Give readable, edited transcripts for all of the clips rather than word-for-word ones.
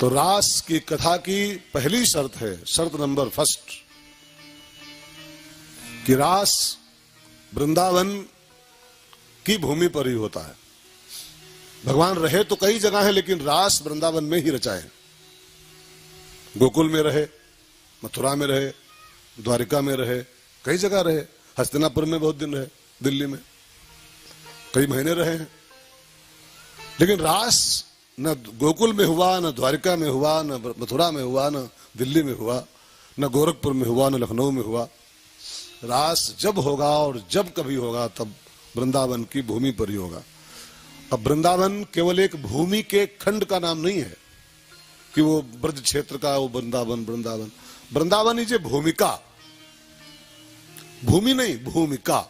तो रास की कथा की पहली शर्त है, शर्त नंबर फर्स्ट, कि रास वृंदावन की भूमि पर ही होता है। भगवान रहे तो कई जगह है, लेकिन रास वृंदावन में ही रचाए। गोकुल में रहे, मथुरा में रहे, द्वारिका में रहे, कई जगह रहे, हस्तिनापुर में बहुत दिन रहे, दिल्ली में कई महीने रहे हैं। लेकिन रास न गोकुल में हुआ, न द्वारिका में हुआ, न मथुरा में हुआ, न दिल्ली में हुआ, न गोरखपुर में हुआ, न लखनऊ में हुआ। रास जब होगा और जब कभी होगा तब वृंदावन की भूमि पर ही होगा। अब वृंदावन केवल एक भूमि के खंड का नाम नहीं है कि वो ब्रज क्षेत्र का वो वृंदावन। वृंदावन वृंदावन इज ए भूमिका, भूमि नहीं, भूमिका।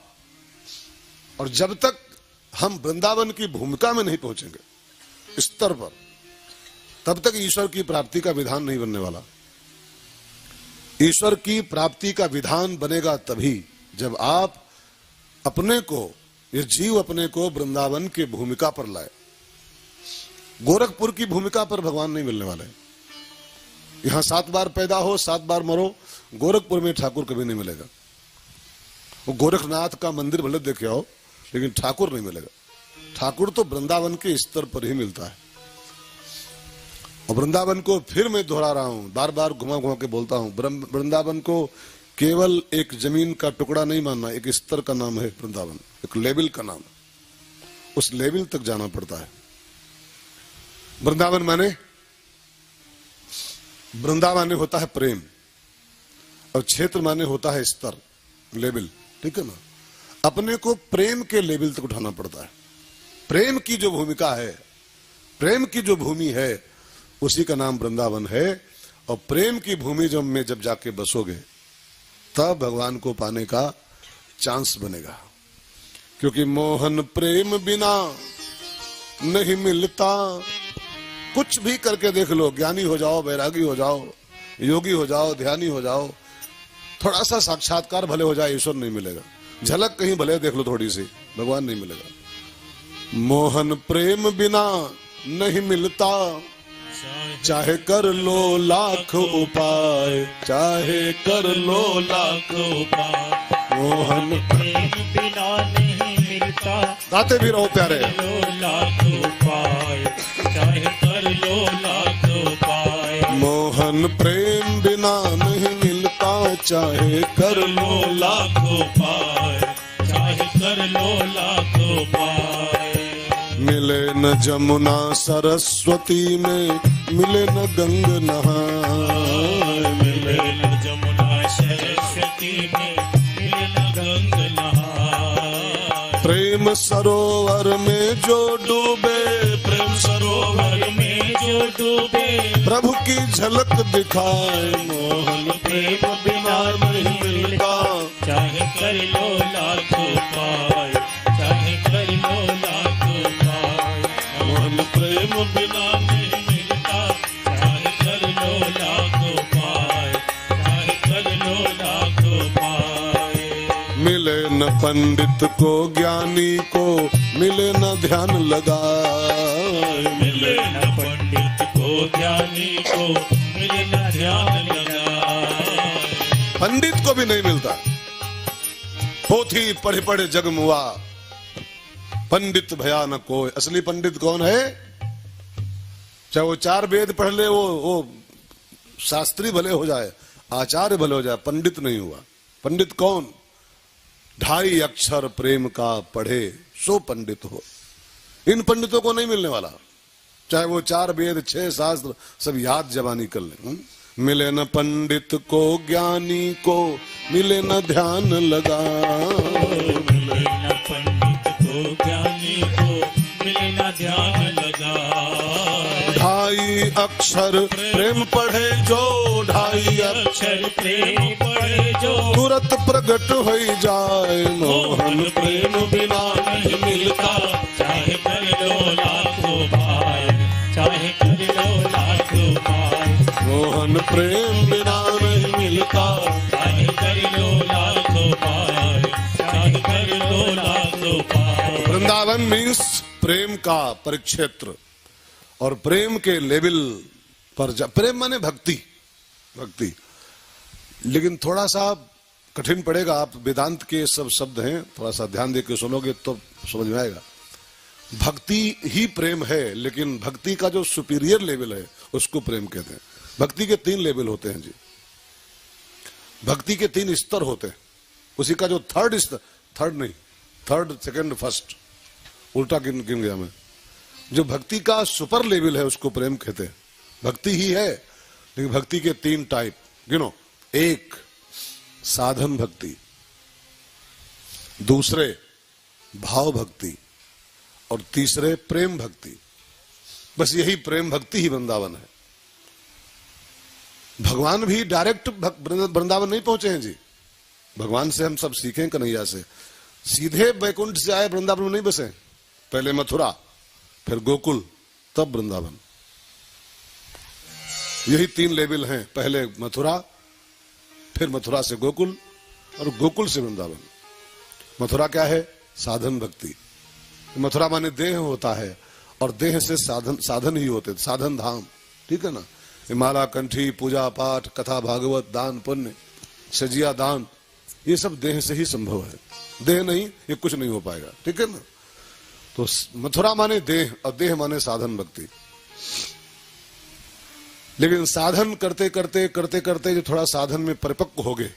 और जब तक हम वृंदावन की भूमिका में नहीं पहुंचेंगे स्तर पर, तब तक ईश्वर की प्राप्ति का विधान नहीं बनने वाला। ईश्वर की प्राप्ति का विधान बनेगा तभी जब आप अपने को, ये जीव अपने को वृंदावन की भूमिका पर लाए। गोरखपुर की भूमिका पर भगवान नहीं मिलने वाले। यहां 7 बार पैदा हो, 7 बार मरो, गोरखपुर में ठाकुर कभी नहीं मिलेगा। वो गोरखनाथ का मंदिर भले देखे आओ, लेकिन ठाकुर नहीं मिलेगा। ठाकुर तो वृंदावन के स्तर पर ही मिलता है। और वृंदावन को फिर मैं दोहरा रहा हूं, बार बार घुमा घुमा के बोलता हूं, वृंदावन को केवल एक जमीन का टुकड़ा नहीं मानना, एक स्तर का नाम है वृंदावन, एक लेवल का नाम। उस लेवल तक जाना पड़ता है। वृंदावन माने होता है प्रेम, और क्षेत्र माने होता है स्तर, लेवल, ठीक है ना। अपने को प्रेम के लेवल तक उठाना पड़ता है। प्रेम की जो भूमिका है, प्रेम की जो भूमि है, उसी का नाम वृंदावन है। और प्रेम की भूमि में जब जाके बसोगे तब भगवान को पाने का चांस बनेगा। क्योंकि मोहन प्रेम बिना नहीं मिलता। कुछ भी करके देख लो, ज्ञानी हो जाओ, वैरागी हो जाओ, योगी हो जाओ, ध्यानी हो जाओ, थोड़ा सा साक्षात्कार भले हो जाए, ईश्वर नहीं मिलेगा। झलक कहीं भले देख लो थोड़ी सी, भगवान नहीं मिलेगा। मोहन प्रेम बिना नहीं मिलता, चाहे कर लो लाख उपाय, चाहे कर लो लाख उपाय। मोहन प्रेम बिना नहीं मिलता, गाते भी रहो प्यारे। लो लाख उपाय, चाहे कर लो लाख उपाय। मोहन प्रेम बिना नहीं मिलता, चाहे कर लो लाख उपाय, चाहे कर लो लाख उपाय। मिले न जमुना सरस्वती में, मिले न गंग नहाए। मिले न जमुना सरस्वती में, मिले न गंग नहाए। प्रेम सरोवर में जो डूबे, प्रेम सरोवर में जो डूबे, प्रभु की झलक दिखाए। मोहन प्रेम बिना नहीं मिलता, चाहे कर लो लाख उपाय, चाहे कर लो लाख उपाय। मोहन प्रेम बिना नहीं मिलता, चाहे कर लो लाख उपाय, चाहे कर लो लाख उपाय। मिले न पंडित को ज्ञानी को, मिले न ध्यान लगाए। मिले न पंडित को ज्ञानी को, मिले न ध्यान लगाए। पंडित को भी नहीं मिलता। पोथी पढ़े पढ़े जग मुआ, पंडित भया न कोई। असली पंडित कौन है? चाहे वो 4 वेद पढ़ ले, वो शास्त्री भले हो जाए, आचार्य भले हो जाए, पंडित नहीं हुआ। पंडित कौन? 2.5 अक्षर प्रेम का पढ़े सो पंडित हो। इन पंडितों को नहीं मिलने वाला। चाहे वो 4 वेद 6 शास्त्र सब याद जबानी कर ले। मिले न पंडित को ज्ञानी को, मिले न ध्यान लगा। मिले न पंडित को ज्ञानी को, मिले न ध्यान लगा। 2.5 अक्षर प्रेम पढ़े जो, 2.5 अक्षर प्रेम पढ़े जो, तुरंत प्रकट हो जाए। मोहन प्रेम बिना नहीं मिलता, चाहे कर लो लाख उपाय, चाहे कर लो लाख उपाय। मोहन प्रेम बिना नहीं मिलता, चाहे कर लो लाख उपाय, चाहे कर लो लाख उपाय। वृंदावन मीन्स प्रेम का परिक्षेत्र और प्रेम के लेवल प्रेम माने भक्ति, भक्ति। लेकिन थोड़ा सा कठिन पड़ेगा, आप वेदांत के सब शब्द हैं, थोड़ा सा ध्यान देकर सुनोगे तो समझ में आएगा। भक्ति ही प्रेम है, लेकिन भक्ति का जो सुपीरियर लेवल है उसको प्रेम कहते हैं। भक्ति के 3 लेवल होते हैं जी, भक्ति के 3 स्तर होते हैं। उसी का जो थर्ड सेकंड फर्स्ट उल्टा गिन गया मैं। जो भक्ति का सुपर लेवल है उसको प्रेम कहते हैं। भक्ति ही है, लेकिन भक्ति के 3 टाइप गिनो। 1 साधन भक्ति, दूसरे भाव भक्ति, और तीसरे प्रेम भक्ति। बस यही प्रेम भक्ति ही वृंदावन है। भगवान भी डायरेक्ट वृंदावन नहीं पहुंचे हैं जी। भगवान से हम सब सीखें कन्हैया से। सीधे बैकुंठ से आए वृंदावन में नहीं बसे, पहले मथुरा, फिर गोकुल, तब वृंदावन। यही 3 लेवल हैं, पहले मथुरा, फिर मथुरा से गोकुल, और गोकुल से वृंदावन। मथुरा क्या है? साधन भक्ति। मथुरा माने देह होता है, और देह से साधन ही होते, साधन धाम, ठीक है ना। माला कंठी, पूजा पाठ, कथा भागवत, दान पुण्य, सजिया दान, ये सब देह से ही संभव है। देह नहीं, ये कुछ नहीं हो पाएगा, ठीक है ना। तो मथुरा माने देह, और देह माने साधन भक्ति। लेकिन साधन करते करते जो थोड़ा साधन में परिपक्व हो गए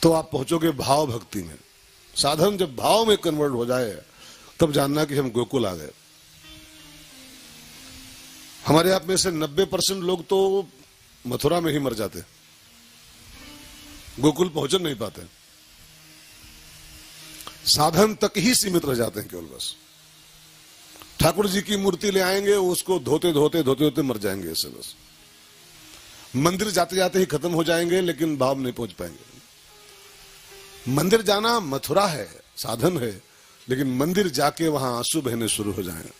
तो आप पहुंचोगे भाव भक्ति में। साधन जब भाव में कन्वर्ट हो जाए तब जानना कि हम गोकुल आ गए। हमारे आप में से 90% लोग तो मथुरा में ही मर जाते, गोकुल पहुंच नहीं पाते, साधन तक ही सीमित रह जाते हैं केवल। बस ठाकुर जी की मूर्ति ले आएंगे, उसको धोते धोते मर जाएंगे ऐसे। बस मंदिर जाते जाते ही खत्म हो जाएंगे, लेकिन भाव नहीं पहुंच पाएंगे। मंदिर जाना मथुरा है, साधन है, लेकिन मंदिर जाके वहां आंसू बहने शुरू हो जाएं।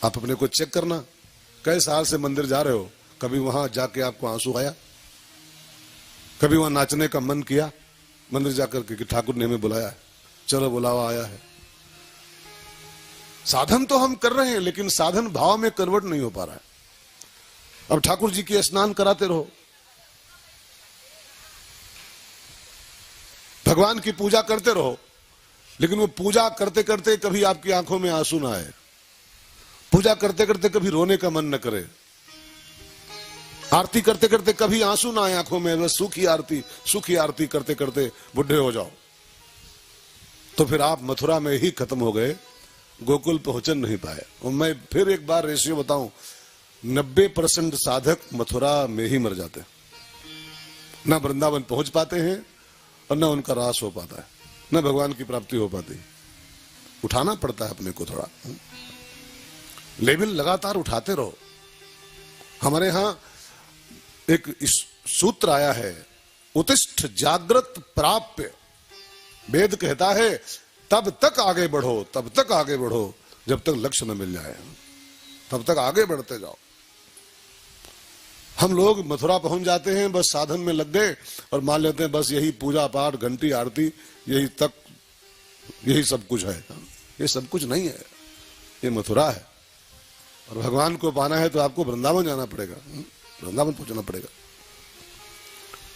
आप अपने को चेक करना, कई साल से मंदिर जा रहे हो, कभी वहां जाके आपको आंसू आया? कभी वहां नाचने का मन किया मंदिर जाकर के कि ठाकुर ने हमें बुलाया है, चलो बुलावा आया है? साधन तो हम कर रहे हैं, लेकिन साधन भाव में कन्वर्ट नहीं हो पा रहा है। अब ठाकुर जी के स्नान कराते रहो, भगवान की पूजा करते रहो, लेकिन वो पूजा करते करते कभी आपकी आंखों में आंसू ना आए, पूजा करते करते कभी रोने का मन न करे, आरती करते करते कभी आंसू ना आए आंखों में, बस सुखी आरती करते करते बुढ़े हो जाओ, तो फिर आप मथुरा में ही खत्म हो गए, गोकुल पहुंचन नहीं पाए। और मैं फिर एक बार रेशियो बताऊं, 90% साधक मथुरा में ही मर जाते हैं, ना वृंदावन पहुंच पाते हैं और ना उनका रास हो पाता है, ना भगवान की प्राप्ति हो पाती है। उठाना पड़ता है अपने को, थोड़ा लेवल लगातार उठाते रहो। हमारे यहां एक सूत्र आया है, उत्तिष्ठ जागृत प्राप्य। वेद कहता है तब तक आगे बढ़ो जब तक लक्ष्य न मिल जाए, तब तक आगे बढ़ते जाओ। हम लोग मथुरा पहुंच जाते हैं, बस साधन में लग गए और मान लेते हैं बस यही पूजा पाठ, घंटी आरती, यही सब कुछ है। ये सब कुछ नहीं है, ये मथुरा है। और भगवान को पाना है तो आपको वृंदावन जाना पड़ेगा, वृंदावन पहुंचना पड़ेगा।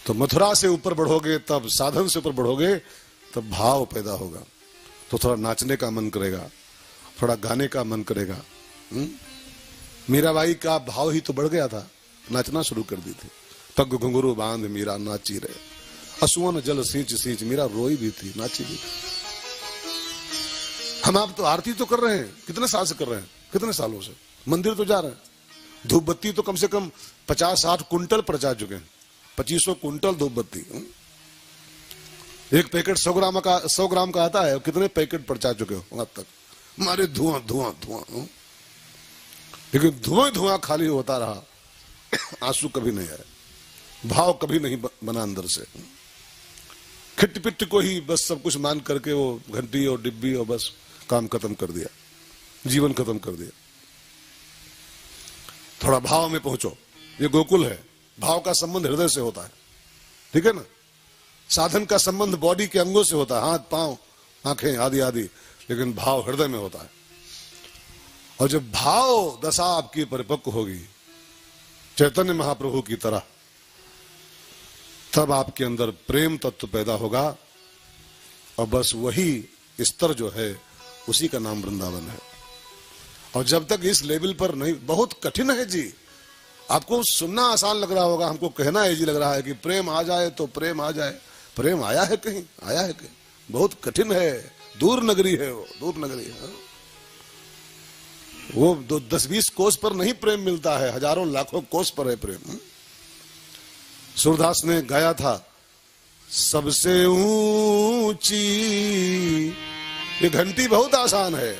तो मथुरा से ऊपर बढ़ोगे, तब साधन से ऊपर बढ़ोगे, तब भाव पैदा होगा। तो थोड़ा नाचने का मन करेगा, थोड़ा गाने का मन करेगा। मीराबाई का भाव ही तो बढ़ गया था, नाचना शुरू कर दी थी। पग घुंघरू बांध मीरा नाची रहे, असुवन जल सींच सींच मीरा रोई भी थी, नाची भी थी। हम आप तो आरती तो कर रहे हैं, कितने साल से कर रहे हैं, कितने सालों से मंदिर तो जा रहे हैं, धूप बत्ती तो कम से कम 50-60 कुंटल प्रचा चुके हैं, 2500 कुंटल धूप बत्ती। एक पैकेट 100 ग्राम का आता है, कितने पैकेट प्रचा चुके हो अब तक? हमारे धुआं धुआं धुआं, लेकिन धुआं खाली होता रहा, आंसू कभी नहीं आए, भाव कभी नहीं बना अंदर से। खिट पिट को ही बस सब कुछ मान करके वो घंटी और डिब्बी और बस काम खत्म कर दिया, जीवन खत्म कर दिया। थोड़ा भाव में पहुंचो, ये गोकुल है। भाव का संबंध हृदय से होता है, ठीक है ना। साधन का संबंध बॉडी के अंगों से होता है, हाथ पांव आंखें आदि आदि, लेकिन भाव हृदय में होता है। और जब भाव दशा आपकी परिपक्व होगी चैतन्य महाप्रभु की तरह, तब आपके अंदर प्रेम तत्व पैदा होगा। और बस वही स्तर जो है उसी का नाम वृंदावन है। और जब तक इस लेवल पर नहीं, बहुत कठिन है जी। आपको सुनना आसान लग रहा होगा, हमको कहना इजी लग रहा है कि प्रेम आ जाए तो प्रेम आ जाए। प्रेम आया है कहीं? आया है कहीं? बहुत कठिन है, दूर नगरी है वो, दूर नगरी है। वो 10-20 कोस पर नहीं प्रेम मिलता है, हजारों लाखों कोस पर है प्रेम। सूरदास ने गाया था, सबसे ऊंची ये घंटी बहुत आसान है,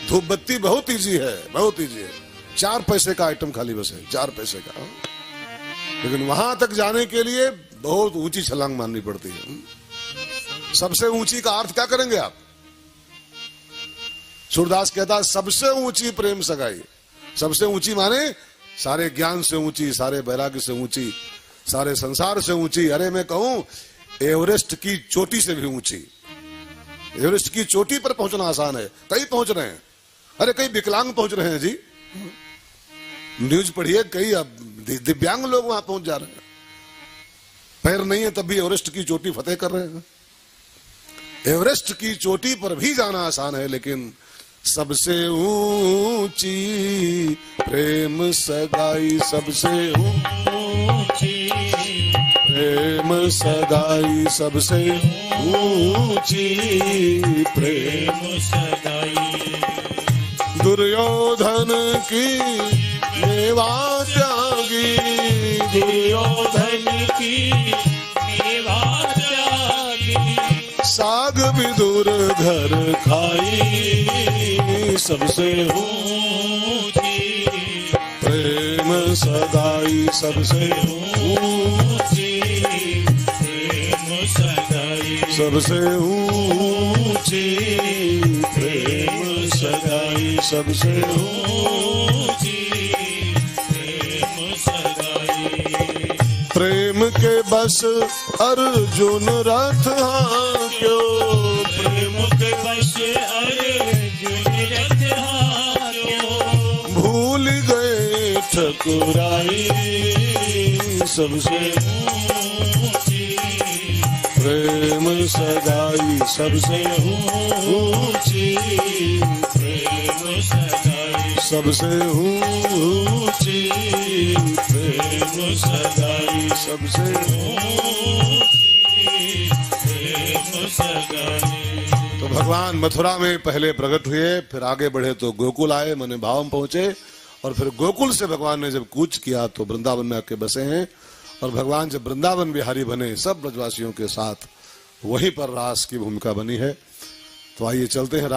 धूप बत्ती बहुत इजी है, बहुत इजी है। 4 पैसे का आइटम खाली बस है, 4 पैसे का। लेकिन वहां तक जाने के लिए बहुत ऊंची छलांग मारनी पड़ती है। सबसे ऊंची का अर्थ क्या करेंगे आप? सूरदास कहता सबसे ऊंची प्रेम सगाई। सबसे ऊंची माने सारे ज्ञान से ऊंची, सारे वैराग्य से ऊंची, सारे संसार से ऊंची। अरे मैं कहूं एवरेस्ट की चोटी से भी ऊंची। एवरेस्ट की चोटी पर पहुंचना आसान है, कई पहुंच रहे हैं। अरे कई विकलांग पहुंच रहे हैं जी, न्यूज पढ़िए, कई दिव्यांग लोग वहां पहुंच जा रहे हैं। पैर नहीं है तब भी एवरेस्ट की चोटी फतेह कर रहे हैं। एवरेस्ट की चोटी पर भी जाना आसान है, लेकिन सबसे ऊंची प्रेम सगाई, सबसे ऊंची प्रेम सगाई, सबसे ऊंची प्रेम सगाई। दुर्योधन की मेवा त्यागी, दुर्योधन की मेवा त्यागी। साग विदुर घर खाई, सबसे ऊंची प्रेम सगाई, सबसे ऊंची प्रेम सगाई। सबसे ऊंची प्रेम सगाई, सबसे ऊंची प्रेम सगाई। प्रेम के बस अर्जुन रथ हांक्यो, प्रेम के बस अर्जुन रथ हांक्यो। भूल गए ठकुराई, सबसे ऊंची प्रेम सगाई, सबसे ऊंची प्रेम सगाई। सबसे ऊंची प्रेम सगाई। सबसे ऊंची प्रेम सगाई। तो भगवान मथुरा में पहले प्रकट हुए, फिर आगे बढ़े तो गोकुल आए, माने भाव में पहुंचे। और फिर गोकुल से भगवान ने जब कूच किया तो वृंदावन में आके बसे हैं। और भगवान जब वृंदावन बिहारी बने सब ब्रजवासियों के साथ, वहीं पर रास की भूमिका बनी है। तो आइए चलते हैं।